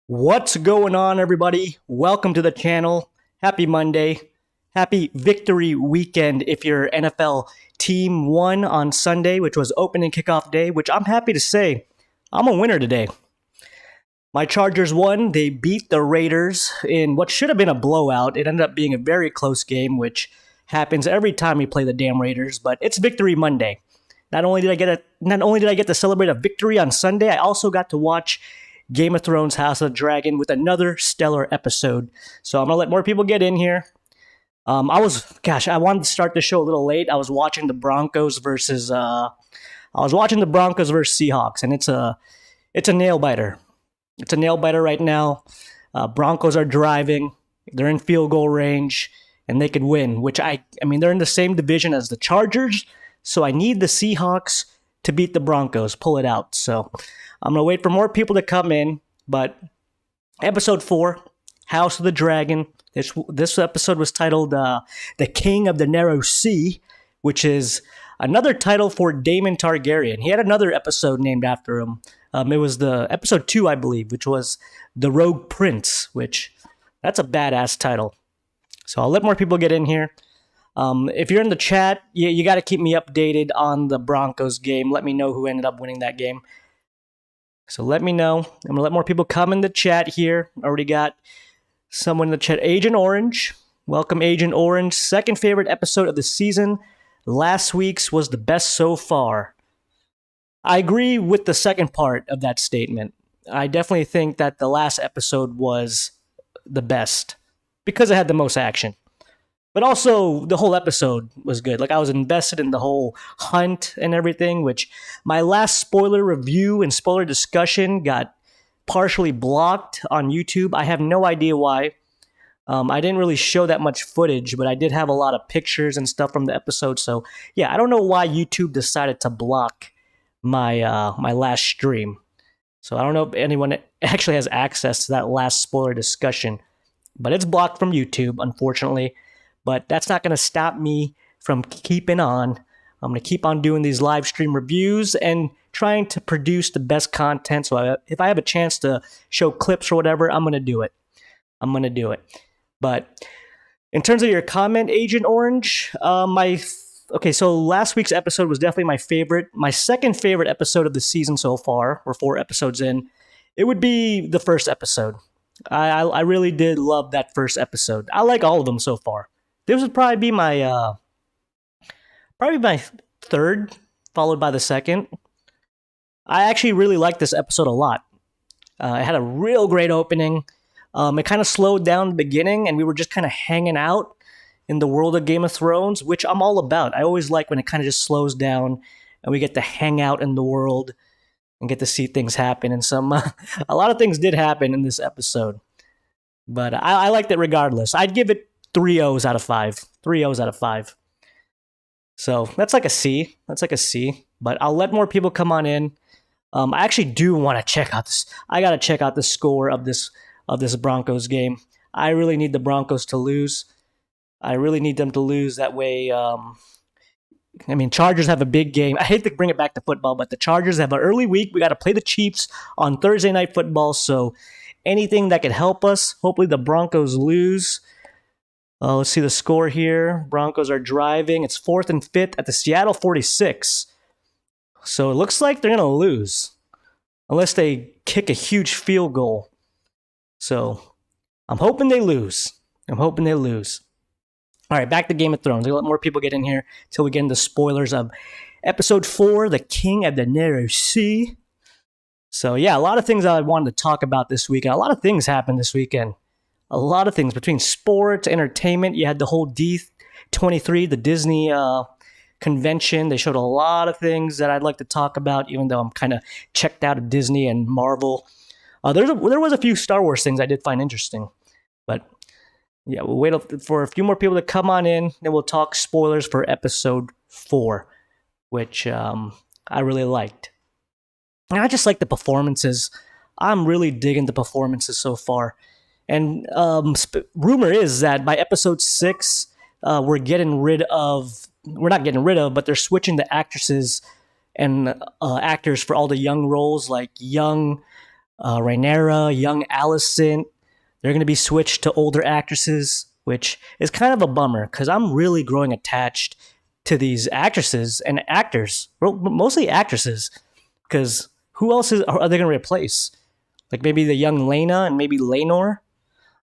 What's going on, everybody? Welcome to the channel. Happy Monday. Happy victory weekend if your NFL team won on Sunday, which was opening kickoff day, which I'm happy to say I'm a winner today. My Chargers won. They beat the Raiders in what should have been a blowout. It ended up being a very close game, which happens every time we play the damn Raiders, but it's Victory Monday. Not only did I get to celebrate a victory on Sunday, I also got to watch Game of Thrones House of the Dragon with another stellar episode. So I'm going to let more people get in here. I wanted to start the show a little late. I was watching the Broncos versus Seahawks, and it's a nail biter. It's a nail biter right now. Broncos are driving. They're in field goal range, and they could win, which I mean, they're in the same division as the Chargers, so I need the Seahawks to beat the Broncos, pull it out. So I'm going to wait for more people to come in, but episode 4, House of the Dragon. This episode was titled The King of the Narrow Sea, which is another title for Daemon Targaryen. He had another episode named after him. It was the episode 2, I believe, which was The Rogue Prince, which that's a badass title. So I'll let more people get in here. If you're in the chat, you got to keep me updated on the Broncos game. Let me know who ended up winning that game. So let me know. I'm going to let more people come in the chat here. Already got someone in the chat. Agent Orange. Welcome, Agent Orange. Second favorite episode of the season. Last week's was the best so far. I agree with the second part of that statement. I definitely think that the last episode was the best because it had the most action. But also, the whole episode was good. Like, I was invested in the whole hunt and everything, which my last spoiler review and spoiler discussion got partially blocked on YouTube. I have no idea why. I didn't really show that much footage, but I did have a lot of pictures and stuff from the episode. So, yeah, I don't know why YouTube decided to block my last stream. So, I don't know if anyone actually has access to that last spoiler discussion. But it's blocked from YouTube, unfortunately. But that's not going to stop me from keeping on. I'm going to keep on doing these live stream reviews and trying to produce the best content. So if I have a chance to show clips or whatever, I'm going to do it. But in terms of your comment, Agent Orange, so last week's episode was definitely my favorite. My second favorite episode of the season so far. We're 4 episodes in. It would be the first episode. I really did love that first episode. I like all of them so far. This would probably be my third, followed by the second. I actually really liked this episode a lot. It had a real great opening. It kind of slowed down in the beginning, and we were just kind of hanging out in the world of Game of Thrones, which I'm all about. I always like when it kind of just slows down, and we get to hang out in the world and get to see things happen. And a lot of things did happen in this episode. But I liked it regardless. I'd give it 3 O's out of 5. 3 O's out of 5. So that's like a C. But I'll let more people come on in. I actually do want to check out this. I got to check out the score of this Broncos game. I really need the Broncos to lose. I really need them to lose. That way, Chargers have a big game. I hate to bring it back to football, but the Chargers have an early week. We got to play the Chiefs on Thursday Night Football. So anything that could help us. Hopefully the Broncos lose. Let's see the score here. Broncos are driving. It's 4th and 5th at the Seattle 46. So it looks like they're going to lose. Unless they kick a huge field goal. So I'm hoping they lose. All right, back to Game of Thrones. I'll let more people get in here until we get into spoilers of Episode 4, The King of the Narrow Sea. So yeah, a lot of things I wanted to talk about this weekend. A lot of things happened this weekend. A lot of things between sports, entertainment. You had the whole D23, the Disney convention. They showed a lot of things that I'd like to talk about, even though I'm kind of checked out of Disney and Marvel. There was a few Star Wars things I did find interesting. But yeah, we'll wait for a few more people to come on in. Then we'll talk spoilers for episode 4, which I really liked. And I just like the performances. I'm really digging the performances so far. And rumor is that by episode 6, we're not getting rid of, but they're switching the actresses and actors for all the young roles, like young Rhaenyra, young Alicent, they're going to be switched to older actresses, which is kind of a bummer because I'm really growing attached to these actresses and actors, well, mostly actresses, because who else are they going to replace? Like maybe the young Lena and maybe Laenor.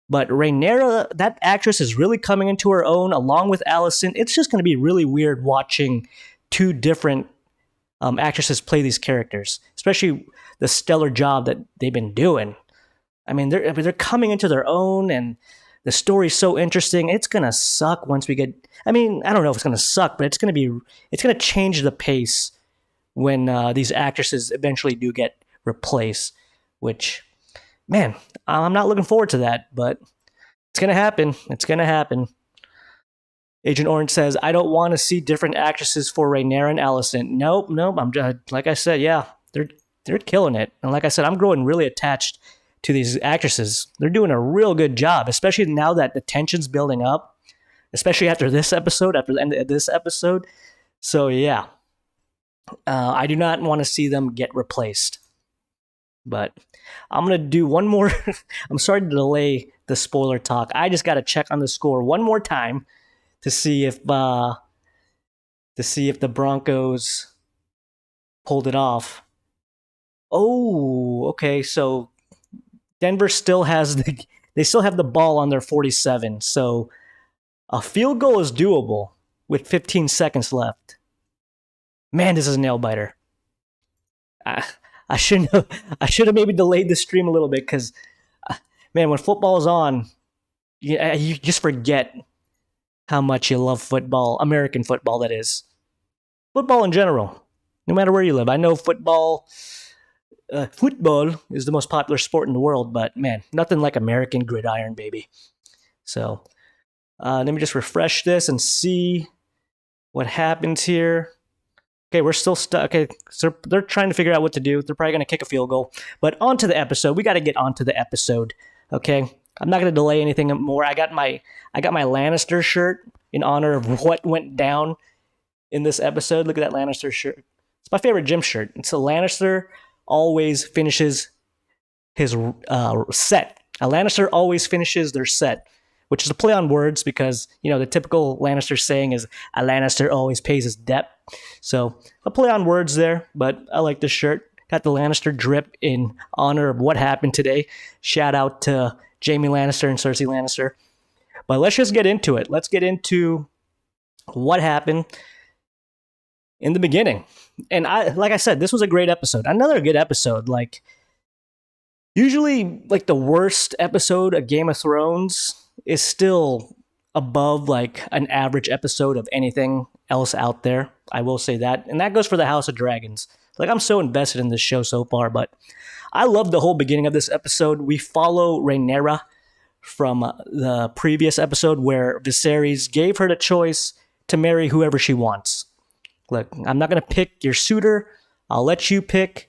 But Rhaenyra, that actress is really coming into her own along with Alicent. It's just going to be really weird watching two different actresses play these characters, especially the stellar job that they've been doing. They're coming into their own, and the story's so interesting. It's gonna suck once we get. I don't know if it's gonna suck, but it's gonna change the pace when these actresses eventually do get replaced. Which, man, I'm not looking forward to that, but it's gonna happen. It's gonna happen. Agent Orange says, "I don't want to see different actresses for Rhaenyra and Alicent." Nope. I'm just, like I said, yeah, they're killing it, and like I said, I'm growing really attached to these actresses. They're doing a real good job, especially now that the tension's building up, especially after this episode, after the end of this episode. So yeah, I do not want to see them get replaced. But I'm gonna do one more. I'm sorry to delay the spoiler talk. I just got to check on the score one more time to see if the Broncos pulled it off. Oh, okay. So Denver still has they still have the ball on their 47. So a field goal is doable with 15 seconds left. Man, this is a nail biter. I shouldn't have maybe delayed the stream a little bit because, man, when football is on, you just forget how much you love football, American football, that is. Football in general, no matter where you live. I know football is the most popular sport in the world, but man, nothing like American gridiron, baby. So let me just refresh this and see what happens here. Okay, we're still stuck. Okay, so they're trying to figure out what to do. They're probably going to kick a field goal. But on to the episode. We got to get on to the episode. Okay, I'm not going to delay anything more. I got my Lannister shirt in honor of what went down in this episode. Look at that Lannister shirt. It's my favorite gym shirt. It's a Lannister always finishes his set. A Lannister always finishes their set, which is a play on words because, the typical Lannister saying is a Lannister always pays his debt. So a play on words there, but I like this shirt. Got the Lannister drip in honor of what happened today. Shout out to Jaime Lannister and Cersei Lannister. But let's just get into it. Let's get into what happened in the beginning. And like I said, this was a great episode. Another good episode. Like, usually, like, the worst episode of Game of Thrones is still above, like, an average episode of anything else out there. I will say that. And that goes for the House of Dragons. Like, I'm so invested in this show so far, but I love the whole beginning of this episode. We follow Rhaenyra from the previous episode where Viserys gave her the choice to marry whoever she wants. Look, I'm not going to pick your suitor. I'll let you pick.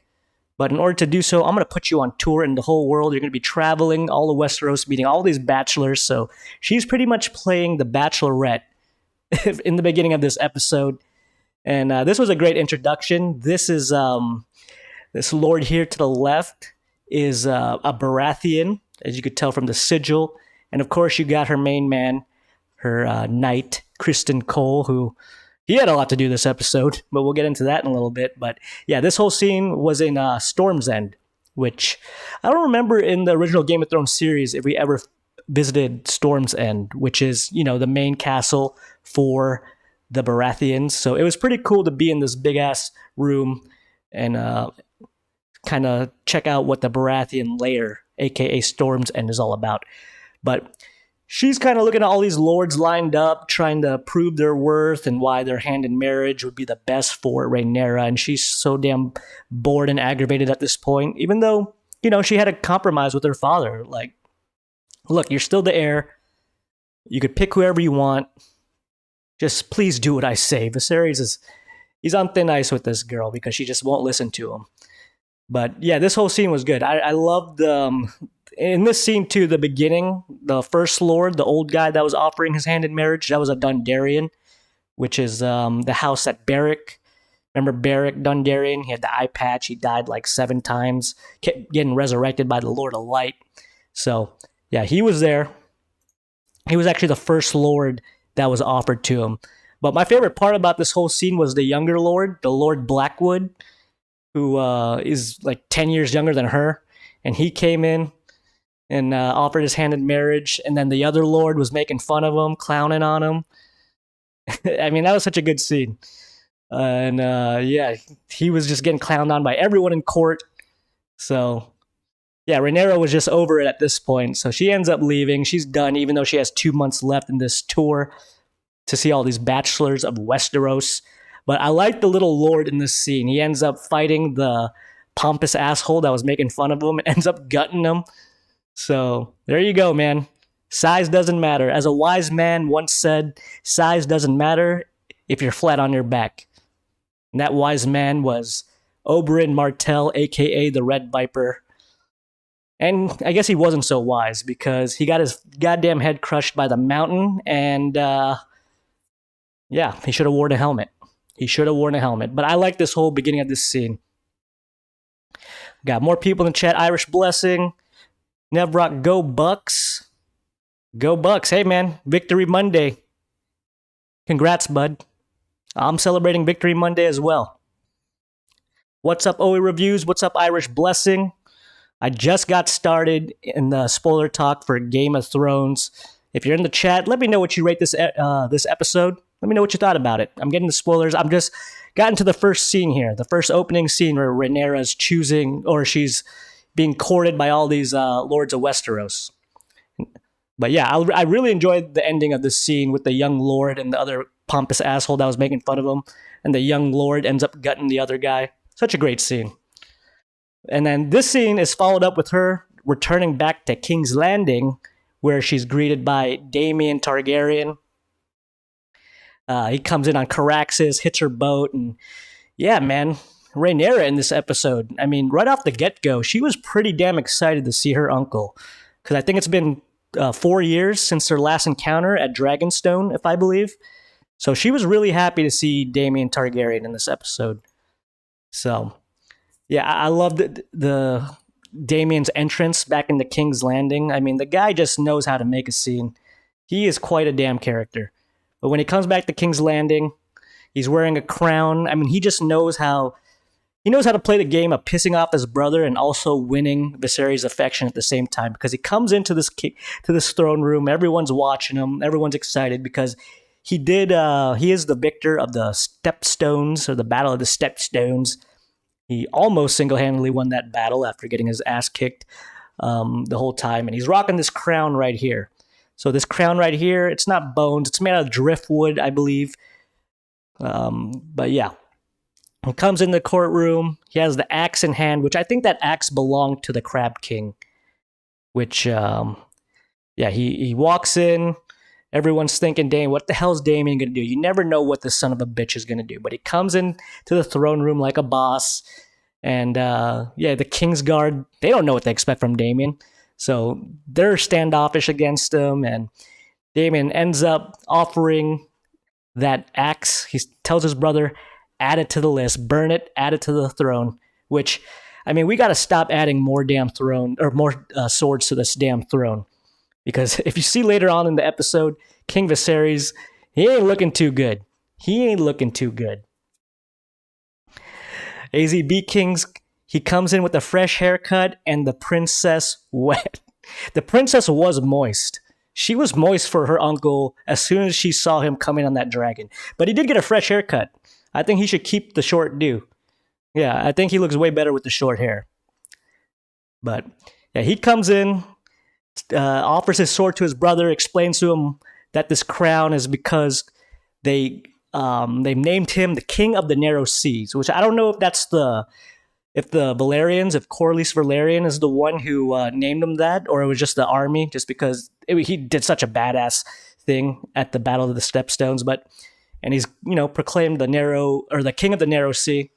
But in order to do so, I'm going to put you on tour in the whole world. You're going to be traveling all of Westeros, meeting all these bachelors. So she's pretty much playing the Bachelorette in the beginning of this episode. And this was a great introduction. This is this lord here to the left is a Baratheon, as you could tell from the sigil. And of course, you got her main man, her knight, Criston Cole, who he had a lot to do this episode, but we'll get into that in a little bit. But yeah, this whole scene was in Storm's End, which I don't remember in the original Game of Thrones series if we ever visited Storm's End, which is, the main castle for the Baratheons. So it was pretty cool to be in this big ass room and kind of check out what the Baratheon lair, aka Storm's End, is all about. But she's kind of looking at all these lords lined up, trying to prove their worth and why their hand in marriage would be the best for Rhaenyra. And she's so damn bored and aggravated at this point, even though, she had a compromise with her father. Like, look, you're still the heir. You could pick whoever you want. Just please do what I say. Viserys he's on thin ice with this girl because she just won't listen to him. But yeah, this whole scene was good. I loved in this scene too, the beginning, the first lord, the old guy that was offering his hand in marriage, that was a Dondarrion, which is the house that Beric, Remember Beric Dondarrion? He had the eye patch. He died like 7 times, kept getting resurrected by the Lord of Light. So, yeah, he was there. He was actually the first Lord that was offered to him. But my favorite part about this whole scene was the younger Lord, the Lord Blackwood, who is like 10 years younger than her. And he came in and offered his hand in marriage. And then the other Lord was making fun of him, clowning on him. I mean, that was such a good scene. Yeah, he was just getting clowned on by everyone in court. So, yeah, Rhaenyra was just over it at this point. So she ends up leaving. She's done, even though she has 2 months left in this tour to see all these bachelors of Westeros. But I like the little lord in this scene. He ends up fighting the pompous asshole that was making fun of him and ends up gutting him. So there you go, man. Size doesn't matter. As a wise man once said, size doesn't matter if you're flat on your back. And that wise man was Oberyn Martell, a.k.a. the Red Viper. And I guess he wasn't so wise because he got his goddamn head crushed by the mountain. And, yeah, he should have worn a helmet. But I like this whole beginning of this scene. Got more people in the chat. Irish Blessing. Nevrock, go Bucks. Go Bucks. Hey, man. Victory Monday. Congrats, bud. I'm celebrating Victory Monday as well. What's up, OE Reviews? What's up, Irish Blessing? I just got started in the spoiler talk for Game of Thrones. If you're in the chat, let me know what you rate this episode. Let me know what you thought about it. I'm getting the spoilers. I'm just gotten to the first scene here, the first opening scene where Rhaenyra's choosing, or she's being courted by all these lords of Westeros. But yeah, I really enjoyed the ending of this scene with the young lord and the other pompous asshole that was making fun of him. And the young lord ends up gutting the other guy. Such a great scene. And then this scene is followed up with her returning back to King's Landing, where she's greeted by Daemon Targaryen. He comes in on Caraxes, hits her boat, and yeah, man, Rhaenyra in this episode. I mean, right off the get-go, she was pretty damn excited to see her uncle. Because I think it's been 4 years since their last encounter at Dragonstone, if I believe. So she was really happy to see Daemon Targaryen in this episode. So, yeah, I loved the Daemon's entrance back into King's Landing. I mean, the guy just knows how to make a scene. He is quite a damn character. But when he comes back to King's Landing, he's wearing a crown. I mean, he just knows how to play the game of pissing off his brother and also winning Viserys' affection at the same time. Because he comes into this throne room, everyone's watching him, everyone's excited because he is the victor of the Stepstones, or the Battle of the Stepstones. He almost single-handedly won that battle after getting his ass kicked the whole time. And he's rocking this crown right here. So this crown right here, it's not bones. It's made out of driftwood, I believe. But yeah. He comes in the courtroom. He has the axe in hand, which I think that axe belonged to the Crab King. Which, he walks in. Everyone's thinking, Daemon, what the hell's Daemon going to do? You never know what this son of a bitch is going to do. But he comes in to the throne room like a boss. And, the King's Guard, they don't know what they expect from Daemon. So they're standoffish against him. And Daemon ends up offering that axe. He tells his brother, add it to the list, burn it, add it to the throne. Which, I mean, we got to stop adding more swords to this damn throne. Because if you see later on in the episode, King Viserys, he ain't looking too good. AZB Kings, he comes in with a fresh haircut and the princess wet. The princess was moist. She was moist for her uncle as soon as she saw him coming on that dragon. But he did get a fresh haircut. I think he should keep the short due. Yeah, I think he looks way better with the short hair. But yeah, he comes in, offers his sword to his brother, explains to him that this crown is because they named him the King of the Narrow Seas, which I don't know if that's if Corlys Velaryon is the one who named him that, or it was just the army, just because he did such a badass thing at the Battle of the Stepstones. And he's proclaimed the King of the Narrow Sea.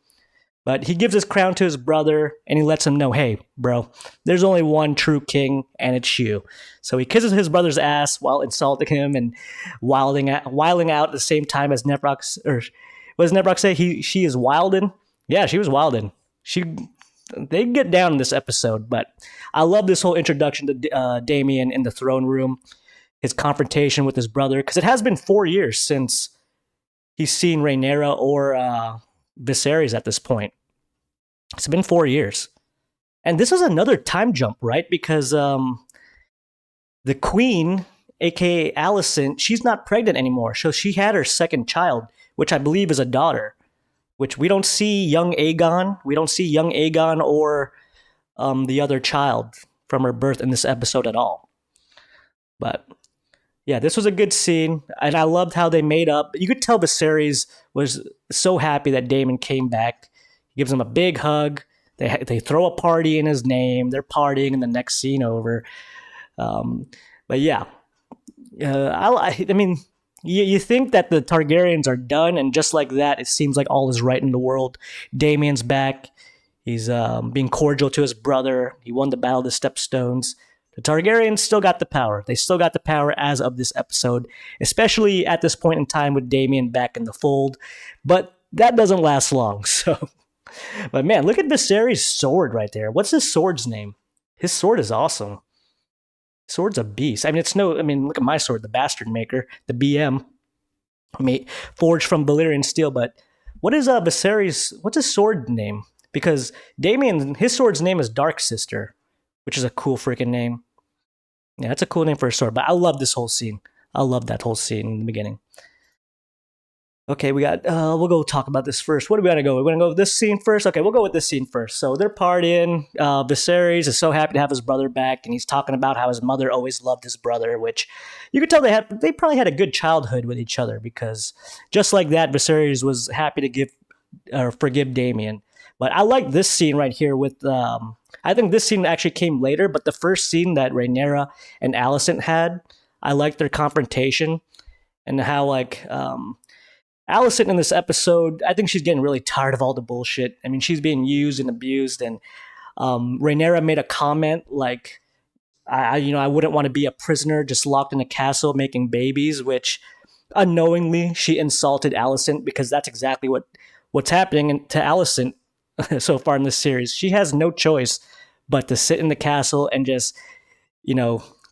But he gives his crown to his brother, and he lets him know, hey, bro, there's only one true king, and it's you. So he kisses his brother's ass while insulting him and wiling out at the same time as what does Ned Brock say? She is wildin'. Yeah, she was wildin'. She they get down in this episode, but I love this whole introduction to Damien in the throne room, his confrontation with his brother, because it has been 4 years since he's seen Rhaenyra or Viserys at this point. It's been 4 years. And this is another time jump, right? Because the queen, aka Alicent, she's not pregnant anymore. So she had her second child, which I believe is a daughter, which we don't see young Aegon. We don't see young Aegon or the other child from her birth in this episode at all. But yeah, this was a good scene, and I loved how they made up. You could tell Viserys was so happy that Daemon came back. He gives him a big hug. They throw a party in his name. They're partying in the next scene over. But yeah, I mean, you think that the Targaryens are done, and just like that, it seems like all is right in the world. Damien's back. He's being cordial to his brother. He won the Battle of the Stepstones. The Targaryens still got the power. They still got the power as of this episode, especially at this point in time with Damien back in the fold. But that doesn't last long. So, but man, look at Viserys' sword right there. What's his sword's name? His sword is awesome. Sword's a beast. I mean, look at my sword, the Bastard Maker, the BM, forged from Valyrian steel. But what is Viserys? What's his sword name? Because Damien, his sword's name is Dark Sister, which is a cool freaking name. Yeah, that's a cool name for a sword. But I love this whole scene. I love that whole scene in the beginning. Okay, we got, we'll go talk about this first. What do we gotta go? We're gonna go with this scene first? Okay, we'll go with this scene first. So they're partying. Viserys is so happy to have his brother back, and he's talking about how his mother always loved his brother, which you could tell they probably had a good childhood with each other, because just like that, Viserys was happy to forgive Damien. But I like this scene right here with, I think this scene actually came later, but the first scene that Rhaenyra and Alicent had, I liked their confrontation and how, like, Alicent in this episode, I think she's getting really tired of all the bullshit. I mean, she's being used and abused, and Rhaenyra made a comment like, I wouldn't want to be a prisoner just locked in a castle making babies, which unknowingly she insulted Alicent, because that's exactly what's happening to Alicent so far in this series. She has no choice but to sit in the castle and just,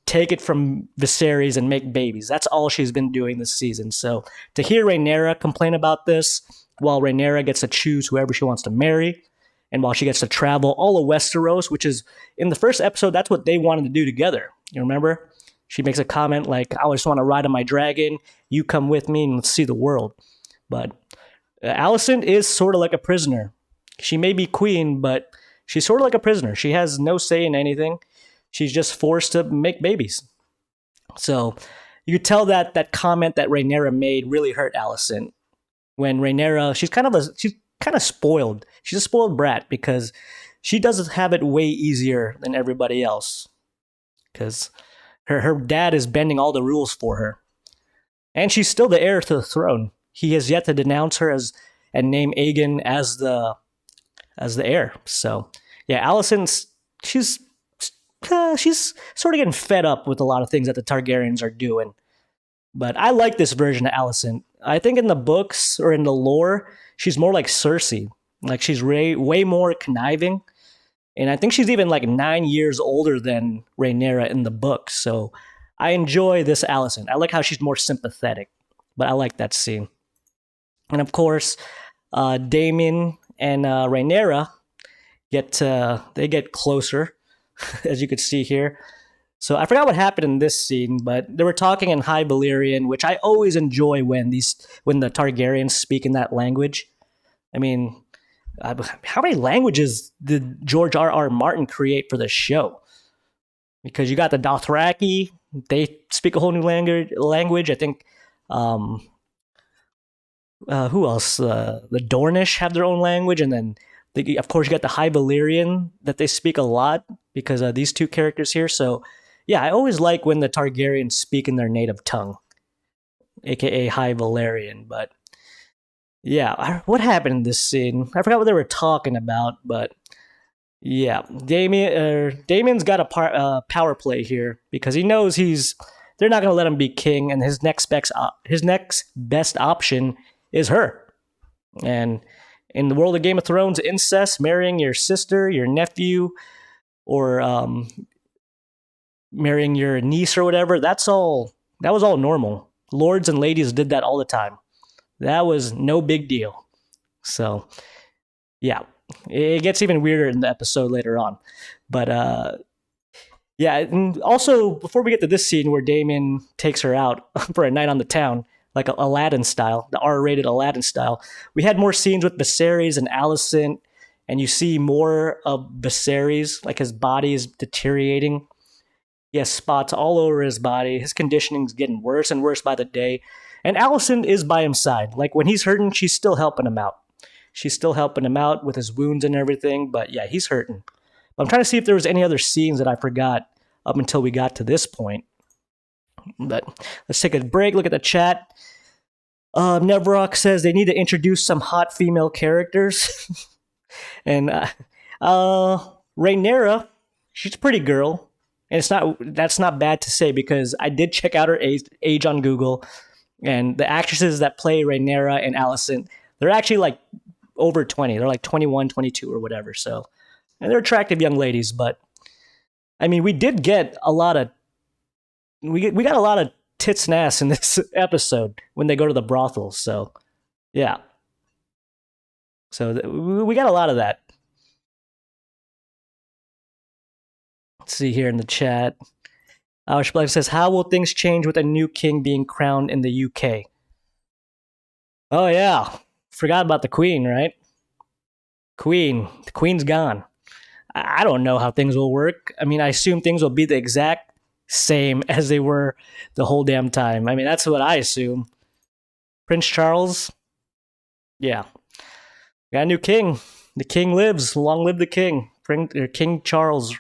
take it from Viserys and make babies. That's all she's been doing this season. So to hear Rhaenyra complain about this, while Rhaenyra gets to choose whoever she wants to marry, and while she gets to travel all of Westeros, which is, in the first episode, that's what they wanted to do together. You remember? She makes a comment like, I just want to ride on my dragon, you come with me and let's see the world. But Alicent is sort of like a prisoner. She may be queen, but she's sort of like a prisoner. She has no say in anything. She's just forced to make babies. So you could tell that comment that Rhaenyra made really hurt Alicent. When Rhaenyra, she's kind of spoiled. She's a spoiled brat, because she doesn't have it way easier than everybody else. Because her dad is bending all the rules for her. And she's still the heir to the throne. He has yet to denounce her and name Aegon as the heir. So yeah, Alicent's she's sort of getting fed up with a lot of things that the Targaryens are doing. But I like this version of Alicent. I think in the books or in the lore, she's more like Cersei. Like, she's way more conniving. And I think she's even like 9 years older than Rhaenyra in the books. So I enjoy this Alicent. I like how she's more sympathetic. But I like that scene. And of course, Daemon and Rhaenyra get closer, as you could see here. So I forgot what happened in this scene, but they were talking in High Valyrian, which I always enjoy when the Targaryens speak in that language. I mean, how many languages did George R.R. Martin create for the show? Because you got the Dothraki, they speak a whole new language. I think, who else? The Dornish have their own language, and then of course you got the High Valyrian that they speak a lot because of these two characters here. So yeah, I always like when the Targaryens speak in their native tongue, aka High Valyrian. But yeah, what happened in this scene? I forgot what they were talking about, but yeah, Damien's got a power play here, because he knows they're not going to let him be king, and his next best option is her. And in the world of Game of Thrones, incest, marrying your sister, your nephew, or marrying your niece or whatever, that was all normal. Lords and ladies did that all the time. That was no big deal. So, yeah, it gets even weirder in the episode later on. But yeah, and also before we get to this scene where Damien takes her out for a night on the town, like Aladdin style, the R-rated Aladdin style, we had more scenes with Viserys and Alicent, and you see more of Viserys, like his body is deteriorating. He has spots all over his body. His conditioning's getting worse and worse by the day. And Alicent is by his side. Like when he's hurting, she's still helping him out. She's still helping him out with his wounds and everything. But yeah, he's hurting. But I'm trying to see if there was any other scenes that I forgot up until we got to this point. But let's take a break, look at the chat. Nevrock says they need to introduce some hot female characters. And Rhaenyra, she's a pretty girl. And that's not bad to say because I did check out her age on Google. And the actresses that play Rhaenyra and Alicent, they're actually like over 20. They're like 21, 22 or whatever. So, and they're attractive young ladies, but I mean, we did get a lot of we got a lot of tits and ass in this episode when they go to the brothel. So, yeah. So we got a lot of that. Let's see here in the chat. Black says, "How will things change with a new king being crowned in the UK?" Oh yeah, forgot about the Queen, right? The Queen's gone. I don't know how things will work. I mean, I assume things will be the exact same as they were the whole damn time. I mean, that's what I assume. Prince Charles, yeah, got a new king. The king lives. Long live the king. King Charles.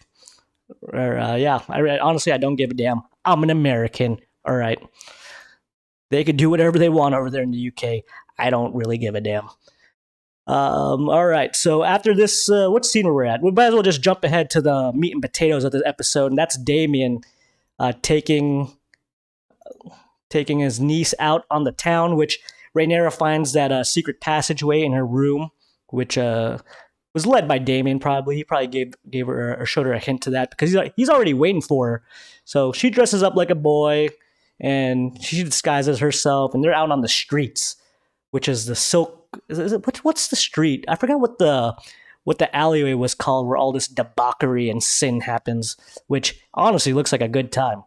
Yeah, honestly, I don't give a damn. I'm an American. All right. They could do whatever they want over there in the UK. I don't really give a damn. All right. So after this, what scene were we at? We might as well just jump ahead to the meat and potatoes of the episode, and that's Damien taking his niece out on the town, which Rhaenyra finds that secret passageway in her room, which was led by Damien. Probably he probably gave her or showed her a hint to that because he's already waiting for her. So she dresses up like a boy, and she disguises herself, and they're out on the streets, which is the Silk. What's the street? I forgot what the alleyway was called, where all this debauchery and sin happens, which honestly looks like a good time.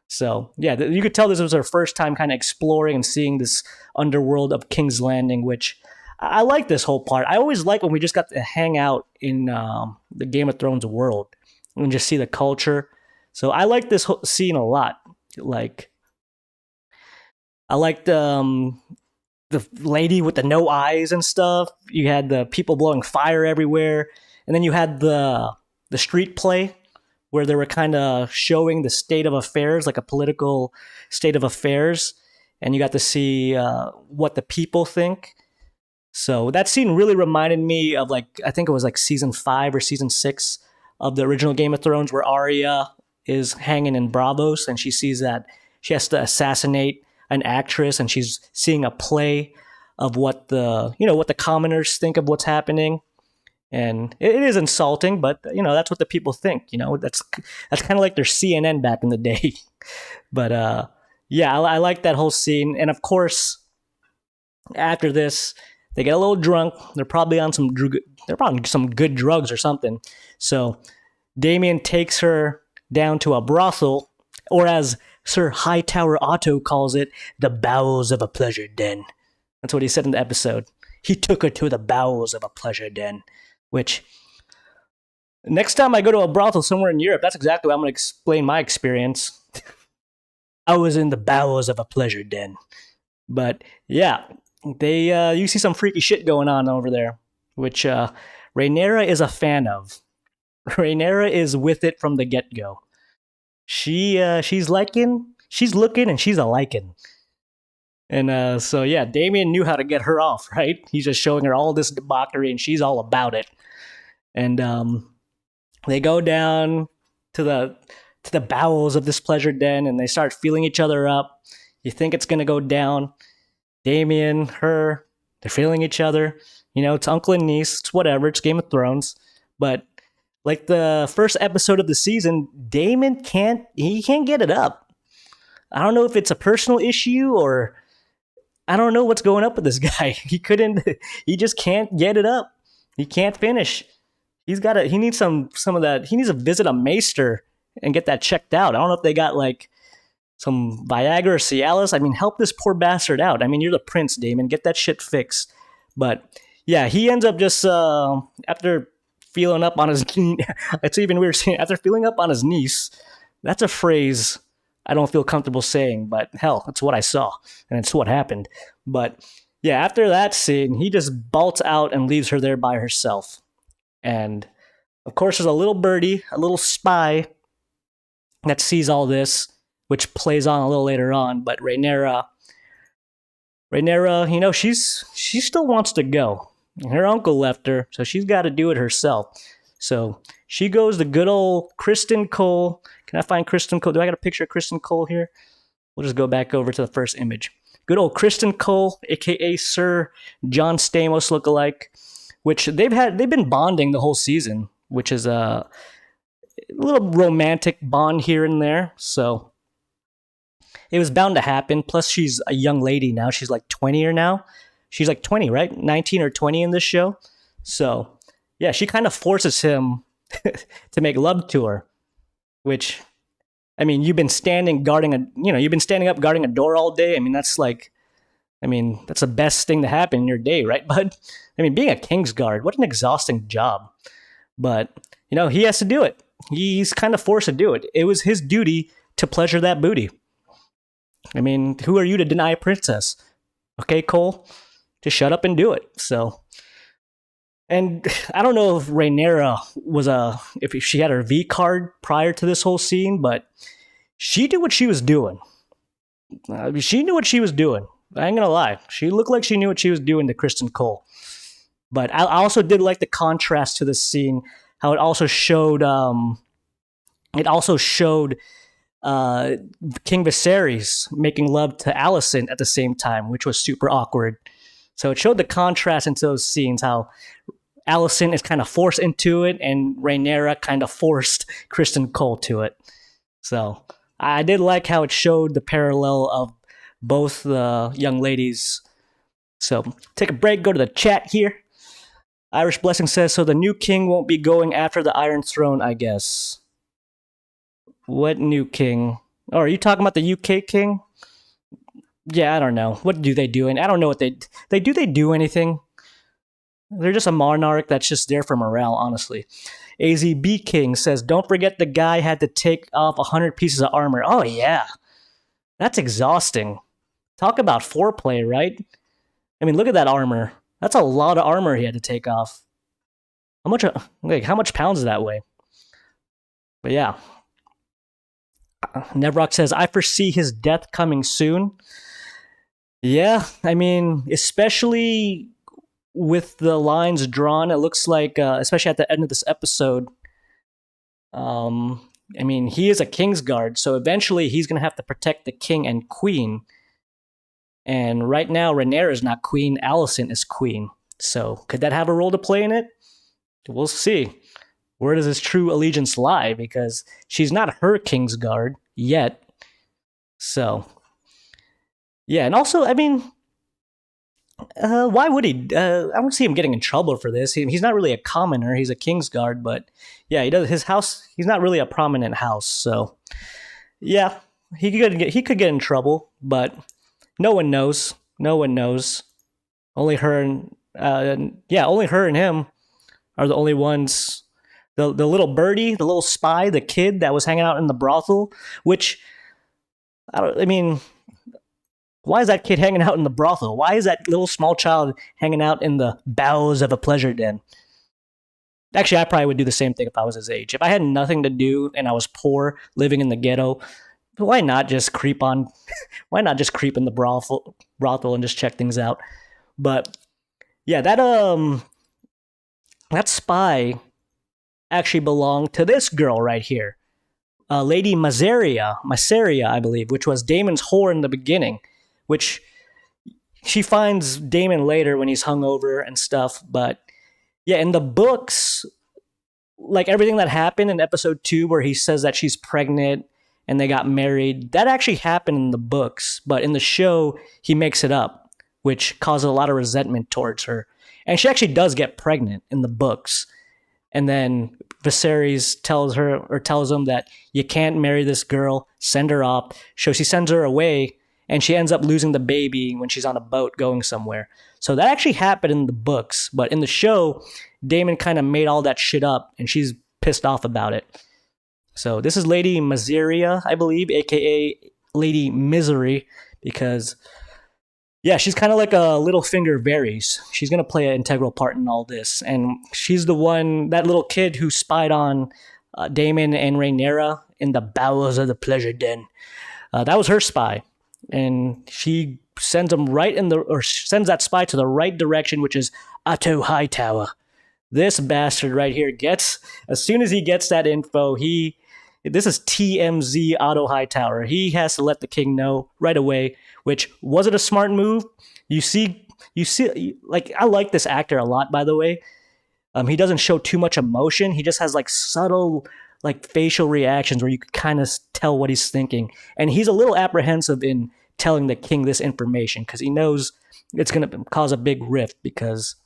So yeah, you could tell this was her first time kind of exploring and seeing this underworld of King's Landing, which I like this whole part. I always like when we just got to hang out in the Game of Thrones world and just see the culture. So I like this whole scene a lot. Like, I liked the lady with the no eyes and stuff. You had the people blowing fire everywhere, and then you had the street play where they were kind of showing the state of affairs, like a political state of affairs, and you got to see what the people think. So that scene really reminded me of, like, I think it was like season 5 or season 6 of the original Game of Thrones, where Arya is hanging in Braavos and she sees that she has to assassinate an actress, and she's seeing a play of what the commoners think of what's happening. And it is insulting, but that's what the people think. That's kind of like their CNN back in the day. But yeah, I like that whole scene. And of course, after this, they get a little drunk. They're probably on some good drugs or something. So Damien takes her down to a brothel, or as Sir Hightower Otto calls it, the bowels of a pleasure den. That's what he said in the episode. He took her to the bowels of a pleasure den. Which, next time I go to a brothel somewhere in Europe, that's exactly how I'm going to explain my experience. I was in the bowels of a pleasure den. But yeah, you see some freaky shit going on over there, which Rhaenyra is a fan of. Rhaenyra is with it from the get-go. She's looking, and she's a liking. And so yeah, Damien knew how to get her off, right? He's just showing her all this debauchery, and she's all about it. And they go down to the bowels of this pleasure den, and they start feeling each other up. You think it's gonna go down. Damien, her, They're feeling each other. It's uncle and niece. It's whatever. It's Game of Thrones. But like the first episode of the season, Damon can't get it up. I don't know if it's a personal issue or I don't know what's going up with this guy. He just can't get it up. He can't finish. He needs some of that. He needs to visit a maester and get that checked out. I don't know if they got like some Viagra or Cialis. I mean, help this poor bastard out. I mean, you're the prince, Damon. Get that shit fixed. But yeah, he ends up just after feeling up on his it's even weird saying after feeling up on his niece. That's a phrase I don't feel comfortable saying, but hell, it's what I saw and it's what happened. But yeah, after that scene, he just bolts out and leaves her there by herself. And of course, there's a little birdie, a little spy that sees all this, which plays on a little later on. But Rhaenyra, she still wants to go. Her uncle left her, so she's got to do it herself. So she goes to good old Criston Cole. Can I find Criston Cole? Do I got a picture of Criston Cole here? We'll just go back over to the first image. Good old Criston Cole, aka Sir John Stamos lookalike, which they've been bonding the whole season, which is a little romantic bond here and there. So it was bound to happen. Plus, she's a young lady now. She's like 20 or now. She's like 20, right? 19 or 20 in this show. So yeah, she kind of forces him to make love to her, which, I mean, you've been standing up guarding a door all day. I mean, that's the best thing to happen in your day, right, bud? I mean, being a Kingsguard, what an exhausting job. But, he has to do it. He's kind of forced to do it. It was his duty to pleasure that booty. I mean, who are you to deny a princess? Okay, Cole? Just shut up and do it. So, and I don't know if Rhaenyra if she had her V card prior to this whole scene, but she did what she was doing. She knew what she was doing. I ain't gonna lie. She looked like she knew what she was doing to Criston Cole. But I also did like the contrast to this scene, how it also showed King Viserys making love to Alicent at the same time, which was super awkward. So it showed the contrast into those scenes, how Alicent is kind of forced into it, and Rhaenyra kind of forced Criston Cole to it. So I did like how it showed the parallel of both the young ladies. So take a break, go to the chat here. Irish Blessing says, so the new king won't be going after the Iron Throne, I guess. What new king? Oh, are you talking about the UK king? Yeah, I don't know. What do they do? And I don't know what they do anything. They're just a monarch that's just there for morale, honestly. AZB King says, don't forget the guy had to take off 100 pieces of armor. Oh, yeah. That's exhausting. Talk about foreplay, right? I mean, look at that armor. That's a lot of armor he had to take off. How much pounds does that weigh? But yeah. Nevrock says, I foresee his death coming soon. Yeah, I mean, especially with the lines drawn, it looks like, especially at the end of this episode, I mean, he is a Kingsguard, so eventually he's going to have to protect the king and queen. And right now, Rhaenyra is not queen, Alicent is queen. So could that have a role to play in it? We'll see. Where does his true allegiance lie? Because she's not her Kingsguard yet. So, yeah, and also, I mean, why would he? I don't see him getting in trouble for this. He's not really a commoner. He's a Kingsguard, but yeah, he does his house. He's not really a prominent house, so yeah, he could get in trouble, but no one knows. No one knows. Only her and only her and him are the only ones. The little birdie, the little spy, the kid that was hanging out in the brothel, which I mean, why is that kid hanging out in the brothel? Why is that little small child hanging out in the bowels of a pleasure den? Actually, I probably would do the same thing if I was his age. If I had nothing to do and I was poor, living in the ghetto, why not just creep in the brothel and just check things out? But yeah, that spy actually belonged to this girl right here, Lady Mysaria, I believe, which was Daemon's whore in the beginning. Which she finds Damon later when he's hungover and stuff. But yeah, in the books, like everything that happened in episode 2 where he says that she's pregnant and they got married, that actually happened in the books, but in the show he makes it up, which causes a lot of resentment towards her. And she actually does get pregnant in the books. And then Viserys tells him that you can't marry this girl, send her off. So she sends her away, and she ends up losing the baby when she's on a boat going somewhere. So that actually happened in the books, but in the show, Damon kind of made all that shit up, and she's pissed off about it. So this is Lady Miseria, I believe, aka Lady Misery, because yeah, she's kind of like a Littlefinger Varys. She's going to play an integral part in all this. And she's the one, that little kid who spied on Daemon and Rhaenyra in the bowels of the pleasure den. That was her spy. And she sends sends that spy to the right direction, which is Otto Hightower. This bastard right here as soon as he gets that info, this is TMZ Otto Hightower. He has to let the king know right away, which was it a smart move? You see, like, I like this actor a lot, by the way. He doesn't show too much emotion. He just has like subtle, like facial reactions where you can kind of tell what he's thinking. And he's a little apprehensive in telling the king this information because he knows it's going to cause a big rift, because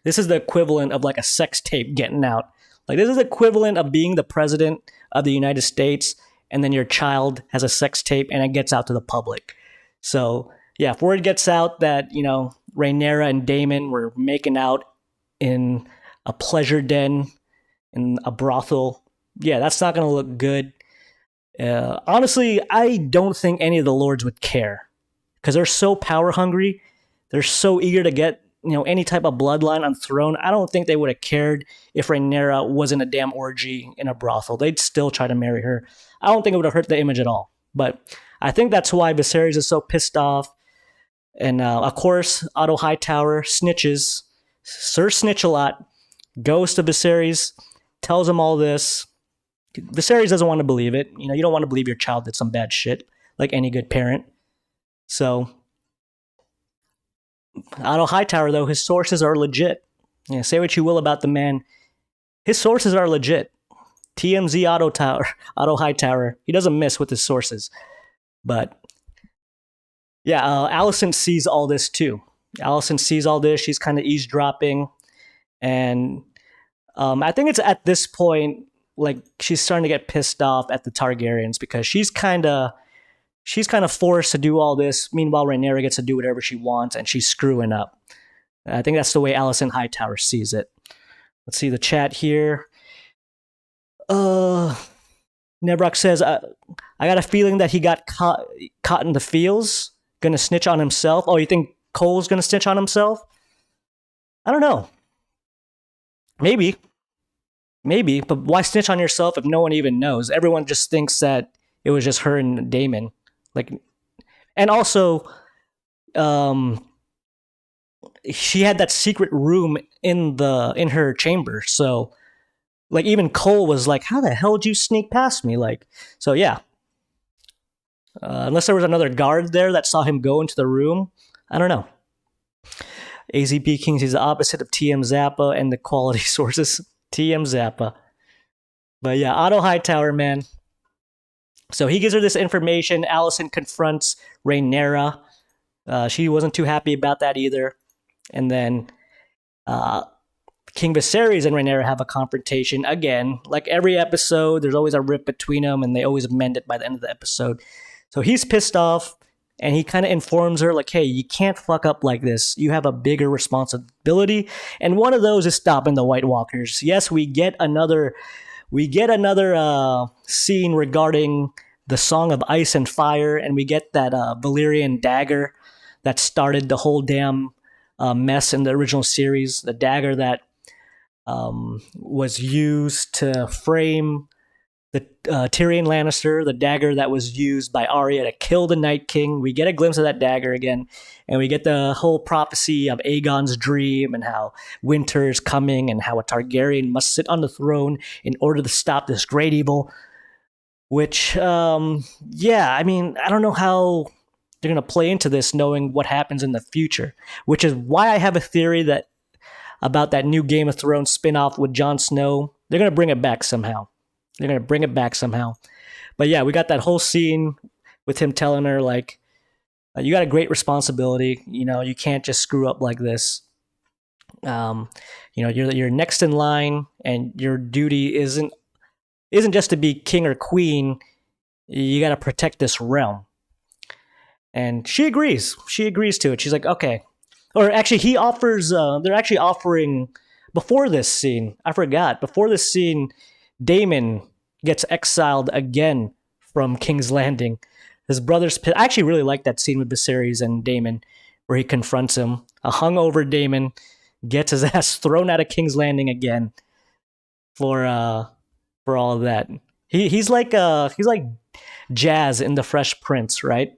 this is the equivalent of like a sex tape getting out. Like, this is equivalent of being the president of the United States, and then your child has a sex tape and it gets out to the public. So yeah, if word gets out that, Rhaenyra and Daemon were making out in a pleasure den, in a brothel, yeah, that's not going to look good. Honestly, I don't think any of the lords would care, because they're so power hungry. They're so eager to get any type of bloodline on the throne. I don't think they would have cared if Rhaenyra was in a damn orgy in a brothel. They'd still try to marry her. I don't think it would have hurt the image at all. But I think that's why Viserys is so pissed off. And of course, Otto Hightower snitches. Sir Snitch-a-Lot goes to Viserys, tells him all this. Viserys doesn't want to believe it. You don't want to believe your child did some bad shit, like any good parent. So Otto Hightower, though, his sources are legit. Say what you will about the man. His sources are legit. TMZ Otto Hightower, he doesn't miss with his sources. But yeah, Alicent sees all this too. Alicent sees all this. She's kind of eavesdropping. And I think it's at this point, like, she's starting to get pissed off at the Targaryens, because she's kind of forced to do all this. Meanwhile, Rhaenyra gets to do whatever she wants, and she's screwing up. I think that's the way Alicent Hightower sees it. Let's see the chat here. Nebrock says, I got a feeling that he got caught in the fields, gonna snitch on himself. Oh, you think Cole's gonna snitch on himself? I don't know. Maybe, but why snitch on yourself if no one even knows? Everyone just thinks that it was just her and Daemon. Like, and also, she had that secret room in her chamber. So, like, even Cole was like, "How the hell did you sneak past me?" Like, so yeah. Unless there was another guard there that saw him go into the room, I don't know. AZP Kings is the opposite of TM Zappa and the quality sources. TM Zappa. But yeah, Otto Hightower, man. So he gives her this information. Alicent confronts Rhaenyra. She wasn't too happy about that either. And then King Viserys and Rhaenyra have a confrontation again. Like every episode, there's always a rift between them, and they always mend it by the end of the episode. So he's pissed off, and he kind of informs her, like, hey, you can't fuck up like this. You have a bigger responsibility, and one of those is stopping the White Walkers. Yes, we get another scene regarding the Song of Ice and Fire, and we get that Valyrian dagger that started the whole damn mess in the original series. The dagger that was used to frame the Tyrion Lannister, the dagger that was used by Arya to kill the Night King. We get a glimpse of that dagger again, and we get the whole prophecy of Aegon's dream and how winter is coming and how a Targaryen must sit on the throne in order to stop this great evil. Which, yeah, I mean, I don't know how they're gonna play into this, knowing what happens in the future, which is why I have a theory that about that new Game of Thrones spin-off with Jon Snow. They're gonna bring it back somehow. They're gonna bring it back somehow. But yeah, we got that whole scene with him telling her like, "You got a great responsibility. You know, you can't just screw up like this. Um, you know, you're next in line, and your duty isn't just to be king or queen. You got to protect this realm." And she agrees. She agrees to it. She's like, "Okay." Or actually, he offers. They're actually offering before this scene. I forgot. Before this scene, Damon gets exiled again from King's Landing. His brother's pit. I actually really like that scene with Viserys and Damon, where he confronts him. A hungover Damon gets his ass thrown out of King's Landing again for all of that. He's like Jazz in the Fresh Prince, right?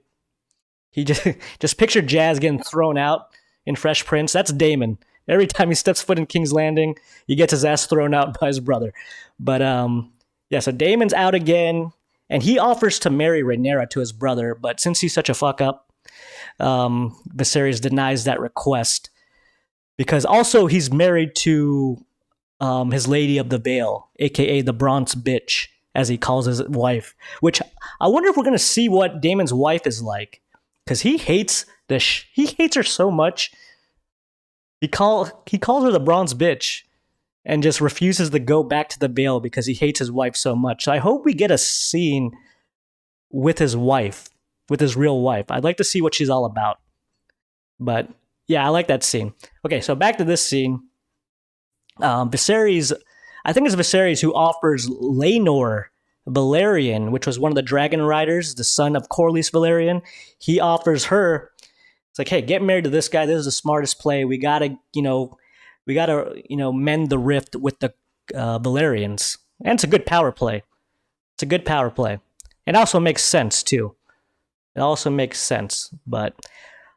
He just picture Jazz getting thrown out in Fresh Prince. That's Damon. Every time he steps foot in King's Landing, he gets his ass thrown out by his brother. But yeah, so Damon's out again, and he offers to marry Rhaenyra to his brother, but since he's such a fuck up, Viserys denies that request because also he's married to his Lady of the Vale, aka the Bronze Bitch, as he calls his wife. Which I wonder if we're gonna see what Damon's wife is like, because he hates he hates her so much. He calls her the Bronze Bitch, and just refuses to go back to the Vale because he hates his wife so much. So I hope we get a scene with his wife, with his real wife. I'd like to see what she's all about. But yeah, I like that scene. Okay, so back to this scene. Viserys, I think it's Viserys who offers Laenor Velaryon, which was one of the dragon riders, the son of Corlys Velaryon. He offers her, it's like, hey, get married to this guy. This is the smartest play. We gotta mend the rift with the Velaryons. And it's a good power play. It's a good power play. It also makes sense, too. It also makes sense. But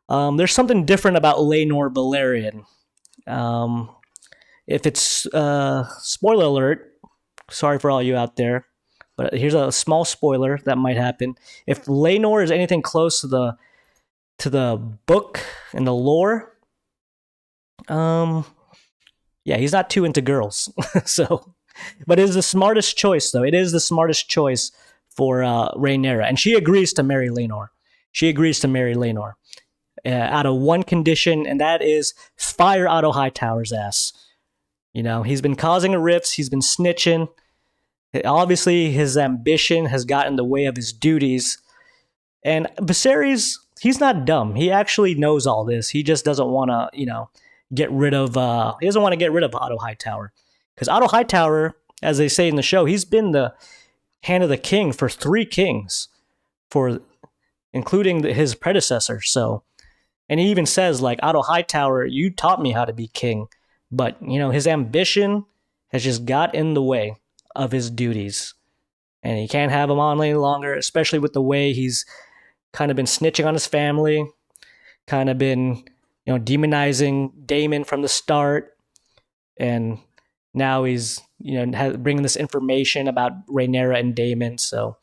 there's something different about Laenor Velaryon. If it's, spoiler alert, sorry for all you out there, but here's a small spoiler that might happen. If Laenor is anything close to the book and the lore, yeah, he's not too into girls. So, but it is the smartest choice, though. It is the smartest choice for Rhaenyra, and she agrees to marry Laenor. She agrees to marry Laenor out of one condition, and that is fire Otto Hightower's ass. You know, he's been causing rifts. He's been snitching. Obviously, his ambition has gotten in the way of his duties. And Viserys, he's not dumb. He actually knows all this. He just doesn't want to, get rid of. He doesn't want to get rid of Otto Hightower, because Otto Hightower, as they say in the show, he's been the hand of the king for 3 kings, including his predecessor. So, and he even says, like, Otto Hightower, you taught me how to be king, but his ambition has just got in the way of his duties, and he can't have him on any longer, especially with the way he's kind of been snitching on his family, kind of been demonizing Daemon from the start, and now he's bringing this information about Rhaenyra and Daemon. So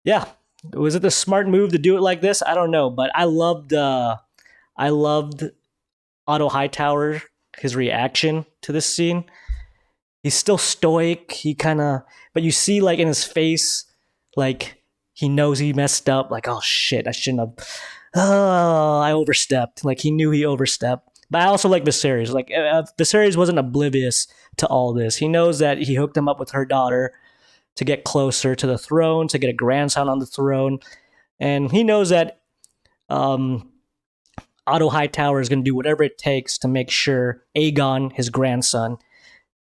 yeah, was it the smart move to do it like this? I don't know, but I loved Otto Hightower, his reaction to this scene. He's still stoic. But you see, like, in his face, like, he knows he messed up. Like, oh shit, I shouldn't have. Oh, I overstepped. Like, he knew he overstepped. But I also like Viserys. Like, Viserys wasn't oblivious to all this. He knows that he hooked him up with her daughter to get closer to the throne, to get a grandson on the throne. And he knows that Otto Hightower is going to do whatever it takes to make sure Aegon, his grandson,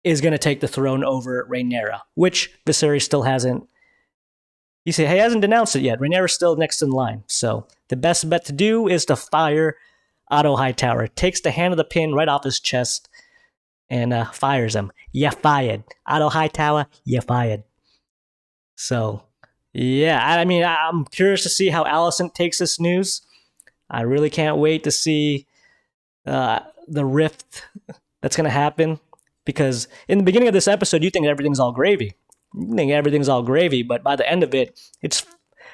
is going to take the throne over Rhaenyra, which Viserys still hasn't. He hasn't denounced it yet. Rhaenyra's still next in line. So the best bet to do is to fire Otto Hightower. Takes the hand of the pin right off his chest and fires him. You fired. Otto Hightower, you fired. So, yeah, I mean, I'm curious to see how Alicent takes this news. I really can't wait to see the rift that's going to happen. Because in the beginning of this episode, you think everything's all gravy. But by the end of it, it's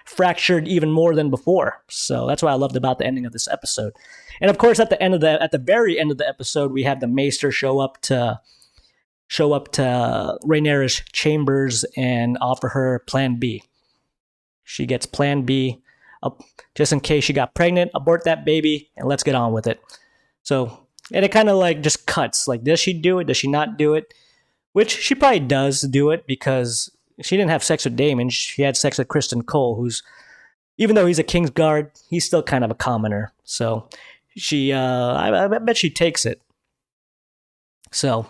fractured even more than before. So that's what I loved about the ending of this episode. And of course, at the very end of the episode, we have the Maester show up to Rhaenyra's chambers and offer her Plan B. She gets Plan B, just in case she got pregnant. Abort that baby and let's get on with it. So, and it kind of like just cuts. Like, does she do it? Does she not do it? Which she probably does do it, because she didn't have sex with Daemon. She had sex with Criston Cole, who's, even though he's a Kingsguard, he's still kind of a commoner. So she, I bet she takes it. So,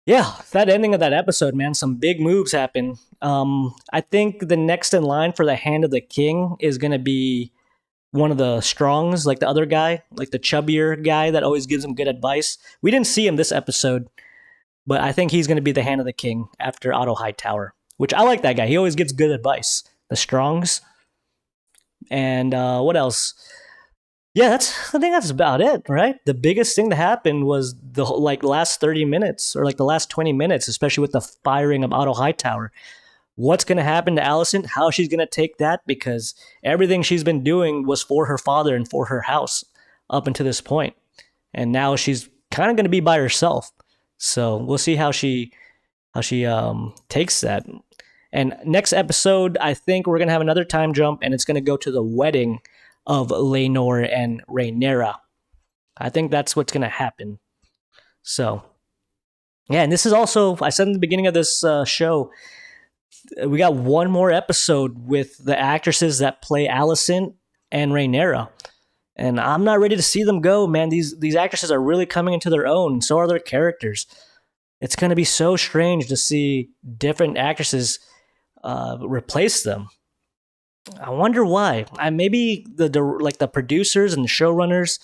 yeah, that ending of that episode, man, some big moves happen. I think the next in line for the Hand of the King is going to be one of the Strongs, like the other guy, like the chubbier guy that always gives him good advice. We didn't see him this episode, but I think he's going to be the Hand of the King after Otto Hightower, which I like that guy. He always gives good advice. The Strongs. And what else? Yeah, I think that's about it, right? The biggest thing that happened was the last 30 minutes, or like the last 20 minutes, especially with the firing of Otto Hightower. What's going to happen to Alicent? How she's going to take that? Because everything she's been doing was for her father and for her house up until this point. And now she's kind of going to be by herself. So we'll see how she takes that. And next episode, I think we're going to have another time jump, and it's going to go to the wedding of Laenor and Rhaenyra. I think that's what's going to happen. So, yeah, and this is also, I said in the beginning of this show, we got one more episode with the actresses that play Alicent and Rhaenyra. And I'm not ready to see them go, man. These actresses are really coming into their own. So are their characters. It's going to be so strange to see different actresses replace them. I wonder why. Maybe the producers and the showrunners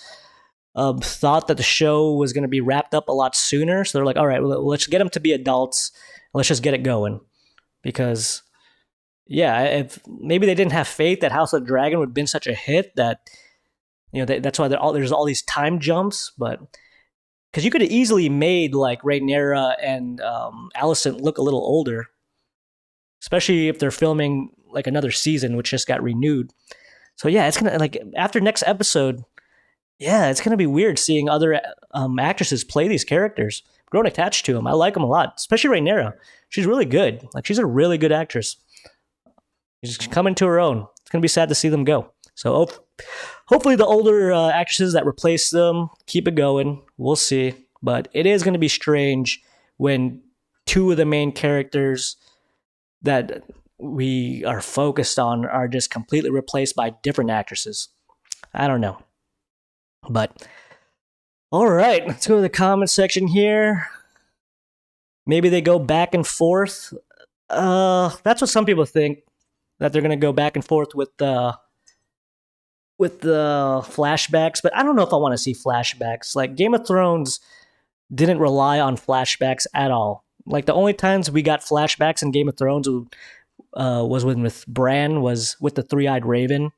thought that the show was going to be wrapped up a lot sooner. So they're like, all right, well, let's get them to be adults. Let's just get it going. Because, yeah, if maybe they didn't have faith that House of the Dragon would have been such a hit that, that's why there's all these time jumps. But because you could have easily made like Rhaenyra and Alicent look a little older, especially if they're filming like another season, which just got renewed. So yeah, it's gonna, like, after next episode, yeah, it's gonna be weird seeing other actresses play these characters. I'm growing attached to them. I like them a lot, especially Rhaenyra. She's really good. Like, she's a really good actress. She's coming to her own. It's gonna be sad to see them go. So hopefully the older actresses that replace them keep it going. We'll see. But it is gonna be strange when two of the main characters that we are focused on are just completely replaced by different actresses. I don't know. But, all right, let's go to the comment section here. Maybe they go back and forth. That's what some people think, that they're going to go back and forth with the flashbacks. But I don't know if I want to see flashbacks. Like, Game of Thrones didn't rely on flashbacks at all. Like, the only times we got flashbacks in Game of Thrones was with Bran, was with the three-eyed raven.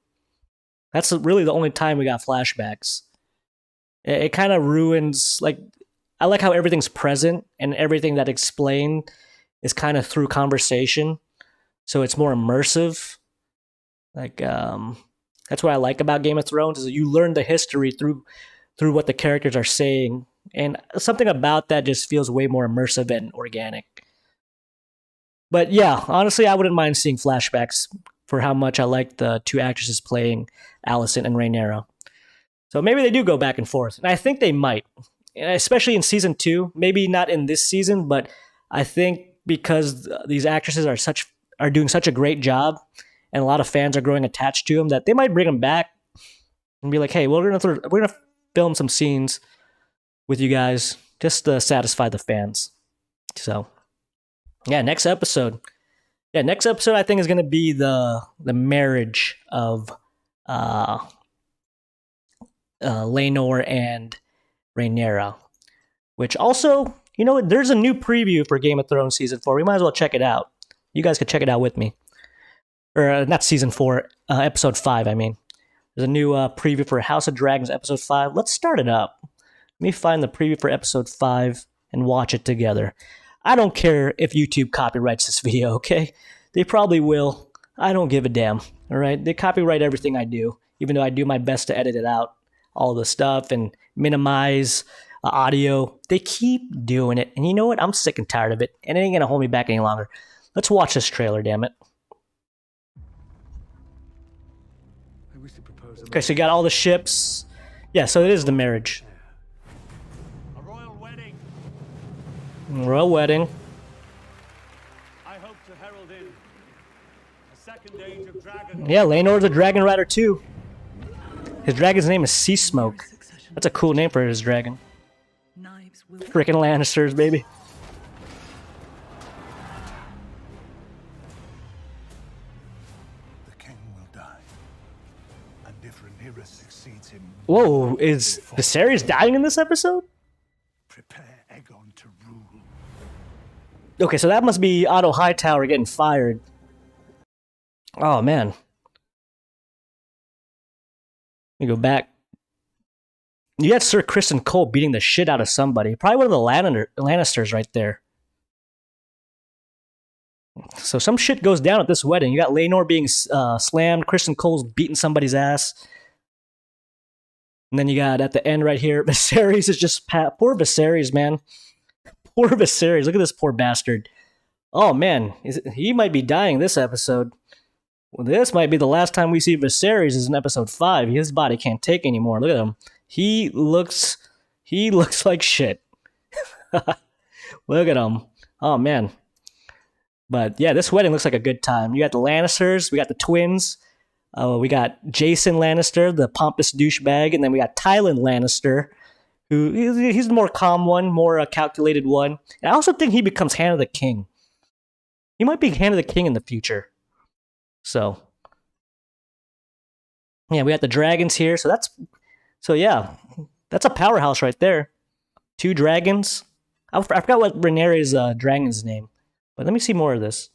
That's really the only time we got flashbacks. It kind of ruins, like, I like how everything's present and everything that explained is kind of through conversation. So it's more immersive. Like, that's what I like about Game of Thrones, is that you learn the history through what the characters are saying. And something about that just feels way more immersive and organic. But yeah, honestly, I wouldn't mind seeing flashbacks for how much I like the two actresses playing Alicent and Rhaenyra. So maybe they do go back and forth. And I think they might, and especially in season 2. Maybe not in this season, but I think because these actresses are doing such a great job, and a lot of fans are growing attached to them, that they might bring them back and be like, hey, we're gonna film some scenes with you guys just to satisfy the fans. So yeah, next episode I think is going to be the marriage of Laenor and Rhaenyra, which also, there's a new preview for Game of Thrones season 4. We might as well check it out. You guys could check it out with me. Or not season 4, episode 5, I mean. There's a new preview for House of Dragons episode 5. Let's start it up. Let me find the preview for episode 5 and watch it together. I don't care if YouTube copyrights this video, okay? They probably will. I don't give a damn. All right, they copyright everything I do, even though I do my best to edit it out, all the stuff and minimize audio. They keep doing it, and you know what? I'm sick and tired of it, and it ain't gonna hold me back any longer. Let's watch this trailer, damn it. Okay, so you got all the ships. Yeah, so it is the marriage. A royal wedding. Royal wedding. I hope to herald in a second age of dragons. Yeah, Laenor the Dragon Rider too. His dragon's name is Sea Smoke. That's a cool name for his dragon. Frickin' Lannisters, baby. The king will die. A different hero succeeds him. Whoa, is Viserys dying in this episode? Prepare Aegon to rule. Okay, so that must be Otto Hightower getting fired. Oh, man. Let me go back. You had Sir Criston Cole beating the shit out of somebody. Probably one of the Lannisters right there. So some shit goes down at this wedding. You got Laenor being slammed. Criston Cole's beating somebody's ass. And then you got at the end right here, Viserys is just... Poor Viserys, man. Poor Viserys. Look at this poor bastard. Oh, man. He might be dying this episode. Well, this might be the last time we see Viserys is in episode 5. His body can't take anymore. Look at him. He looks like shit. Look at him. Oh, man. But yeah, this wedding looks like a good time. You got the Lannisters. We got the twins. We got Jason Lannister, the pompous douchebag. And then we got Tyrion Lannister, who he's the more calm one, more calculated one. And I also think he becomes Hand of the King. He might be Hand of the King in the future. So, yeah, we got the dragons here. So yeah, that's a powerhouse right there. 2 dragons. I forgot what Rhaenyra's dragon's name, but let me see more of this.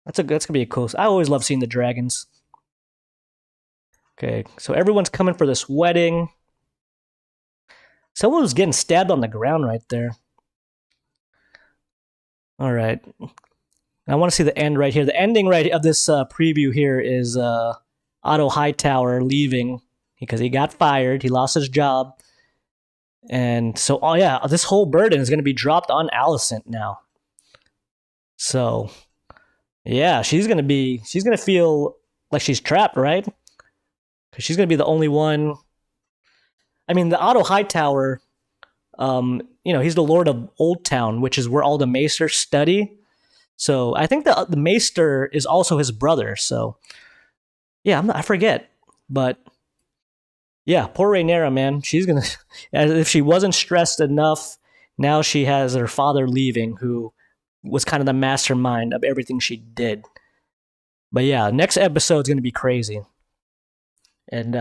That's gonna be a cool. I always love seeing the dragons. Okay, so everyone's coming for this wedding. Someone was getting stabbed on the ground right there. All right. I want to see the end right here. The ending right of this preview here is Otto Hightower leaving because he got fired. He lost his job. And so, oh yeah, this whole burden is going to be dropped on Alicent now. So, yeah, she's going to feel like she's trapped, right? Because she's going to be the only one. I mean, the Otto Hightower, he's the Lord of Oldtown, which is where all the Maesters study. So I think the Maester is also his brother. So yeah, I forget, but yeah, poor Rhaenyra, man. She's gonna, as if she wasn't stressed enough, now she has her father leaving, who was kind of the mastermind of everything she did. But yeah, next episode's gonna be crazy, and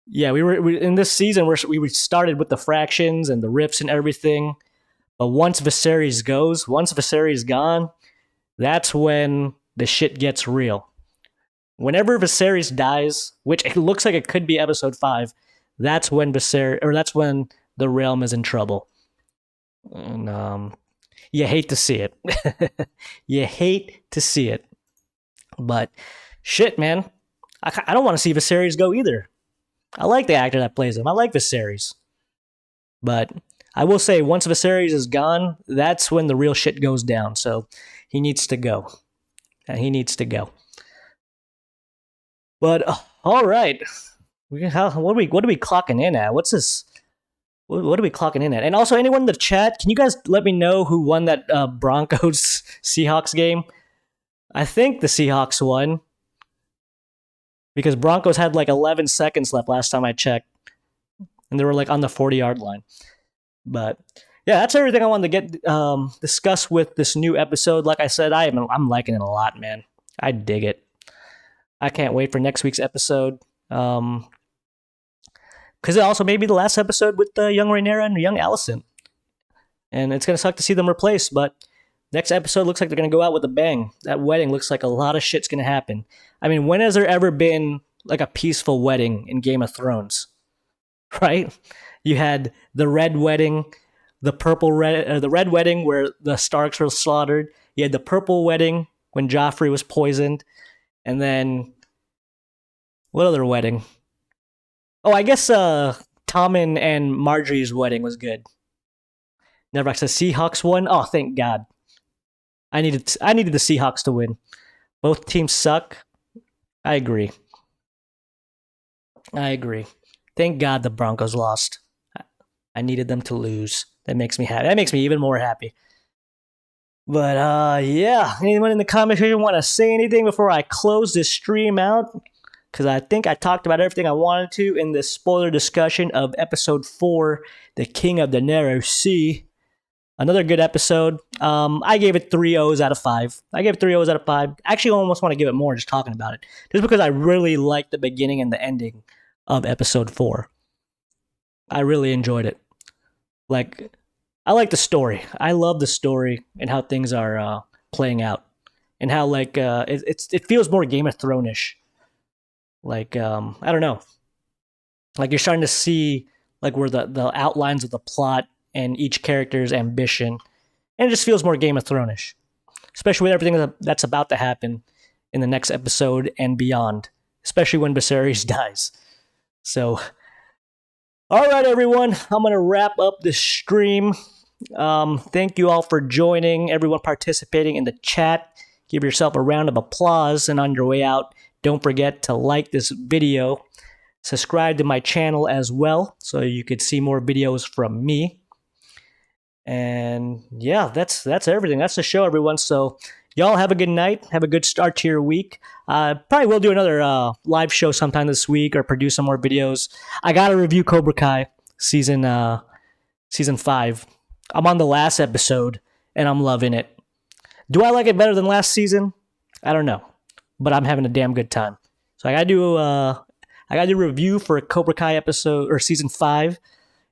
yeah, we in this season we started with the fractions and the rifts and everything. But once Viserys gone, that's when the shit gets real. Whenever Viserys dies, which it looks like it could be episode 5, that's when the realm is in trouble. And you hate to see it. You hate to see it. But shit, man. I don't want to see Viserys go either. I like the actor that plays him. I like Viserys. But I will say, once Viserys is gone, that's when the real shit goes down. So he needs to go. He needs to go. But all right, what are we clocking in at? What's this? What are we clocking in at? And also, anyone in the chat, can you guys let me know who won that Broncos Seahawks game? I think the Seahawks won because Broncos had like 11 seconds left last time I checked, and they were like on the 40-yard line. But yeah, that's everything I wanted to get discuss with this new episode. Like I said, I'm liking it a lot, man. I dig it. I can't wait for next week's episode. Because it also may be the last episode with young Rhaenyra and young Alicent. And it's going to suck to see them replaced, but next episode looks like they're going to go out with a bang. That wedding looks like a lot of shit's going to happen. I mean, when has there ever been like a peaceful wedding in Game of Thrones? Right? You had the Red Wedding, the red wedding where the Starks were slaughtered. You had the purple wedding when Joffrey was poisoned, and then what other wedding? Oh, I guess Tommen and Marjorie's wedding was good. Never actually Seahawks won. Oh, thank God. I needed the Seahawks to win. Both teams suck. I agree. Thank God the Broncos lost. I needed them to lose. That makes me happy. That makes me even more happy. But yeah, anyone in the comment section want to say anything before I close this stream out? Because I think I talked about everything I wanted to in this spoiler discussion of episode 4, The King of the Narrow Sea. Another good episode. I gave it 3 O's out of 5. Actually, I almost want to give it more just talking about it. Just because I really liked the beginning and the ending of episode 4. I really enjoyed it. Like, I like the story. I love the story and how things are playing out. And how, like, it feels more Game of Thrones-ish. Like, I don't know. Like, you're starting to see, like, where the outlines of the plot and each character's ambition. And it just feels more Game of Thrones-ish. Especially with everything that's about to happen in the next episode and beyond. Especially when Viserys dies. So, alright everyone, I'm going to wrap up the stream. Thank you all for joining, everyone participating in the chat. Give yourself a round of applause, and on your way out, don't forget to like this video. Subscribe to my channel as well, so you could see more videos from me. And yeah, that's everything. That's the show, everyone. So y'all have a good night. Have a good start to your week. Probably will do another live show sometime this week or produce some more videos. I got to review Cobra Kai season 5. I'm on the last episode, and I'm loving it. Do I like it better than last season? I don't know, but I'm having a damn good time. So I gotta do a review for Cobra Kai episode or season 5,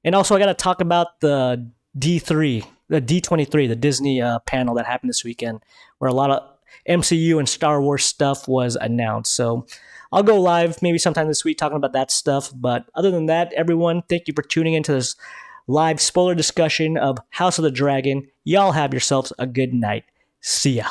and also I gotta talk about the D23, the Disney panel that happened this weekend, where a lot of MCU and Star Wars stuff was announced. So I'll go live maybe sometime this week talking about that stuff. But other than that, everyone, thank you for tuning into this live spoiler discussion of House of the Dragon. Y'all have yourselves a good night. See ya.